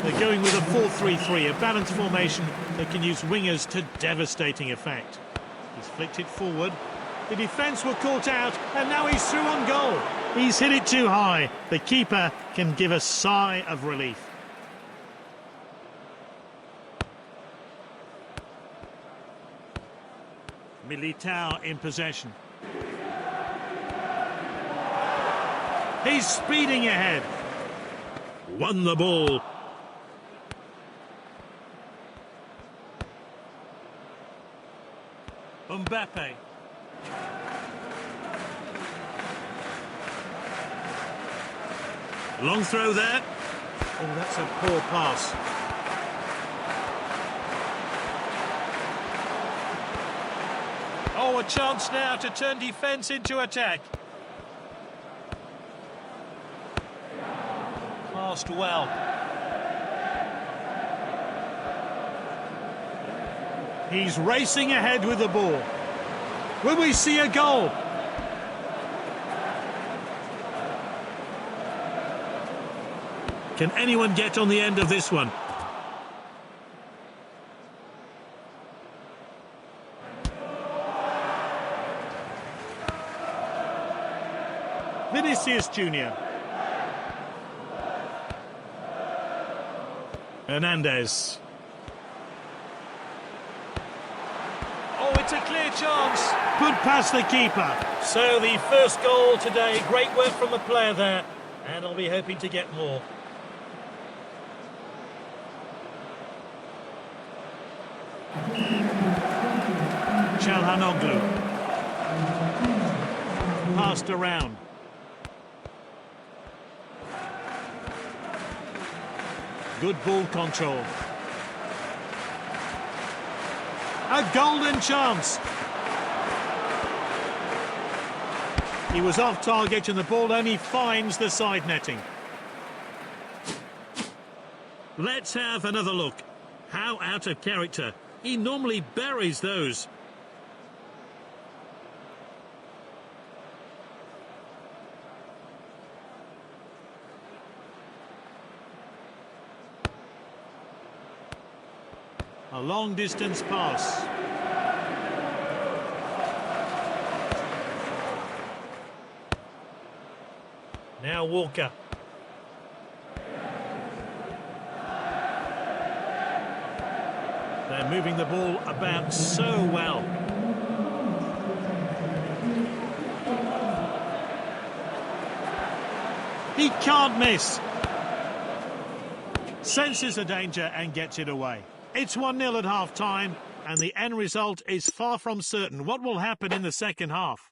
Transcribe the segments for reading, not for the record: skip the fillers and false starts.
They're going with a 4-3-3, a balanced formation that can use wingers to devastating effect. He's flicked it forward. The defence were caught out, and now he's through on goal. He's hit it too high. The keeper can give a sigh of relief. Militao in possession. He's speeding ahead. Won the ball. Mbappe. Long throw there. Oh, that's a poor pass. Oh, a chance now to turn defence into attack. Passed well. He's racing ahead with the ball. Will we see a goal? Can anyone get on the end of this one? Vinicius Jr. Hernandez. Oh, it's a clear chance. Put past the keeper. So the first goal today. Great work from the player there. And I'll be hoping to get more. Çalhanoğlu. Passed around. Good ball control. A golden chance. He was off target and the ball only finds the side netting. Let's have another look. How out of character. He normally buries those. A long distance pass. Now Walker. They're moving the ball about so well. He can't miss. Senses the danger and gets it away. It's 1-0 at half-time, and the end result is far from certain. What will happen in the second half?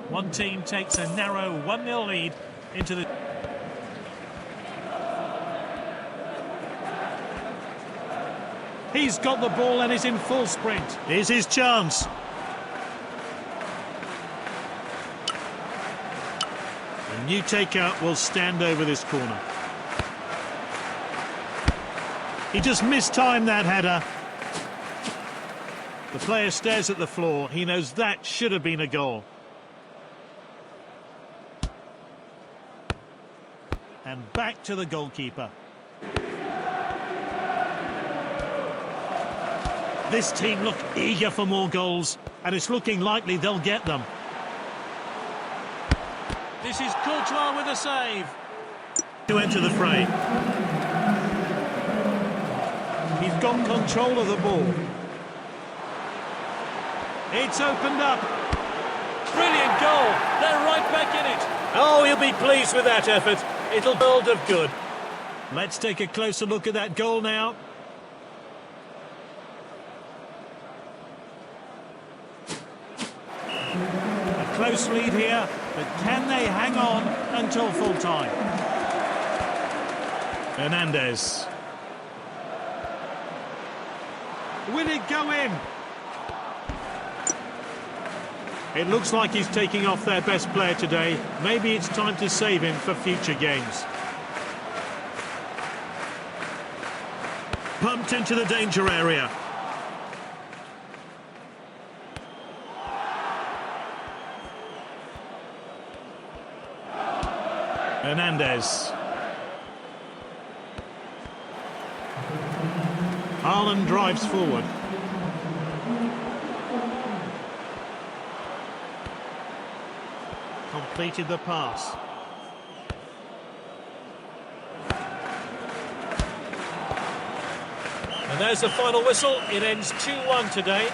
One team takes a narrow 1-0 lead into the... He's got the ball and is in full sprint. Here's his chance. The new taker will stand over this corner. He just mistimed that header. The player stares at the floor. He knows that should have been a goal. And back to the goalkeeper. This team look eager for more goals, and it's looking likely they'll get them. This is Courtois with a save. To enter the fray. He's got control of the ball. It's opened up. Brilliant goal. They're right back in it. Oh, he'll be pleased with that effort. It'll be world of good. Let's take a closer look at that goal now. A close lead here, but can they hang on until full time? Hernandez. Will it go in? It looks like he's taking off their best player today. Maybe it's time to save him for future games. Pumped into the danger area. Hernandez. Haaland drives forward. Completed the pass. And there's the final whistle. It ends 2-1 today.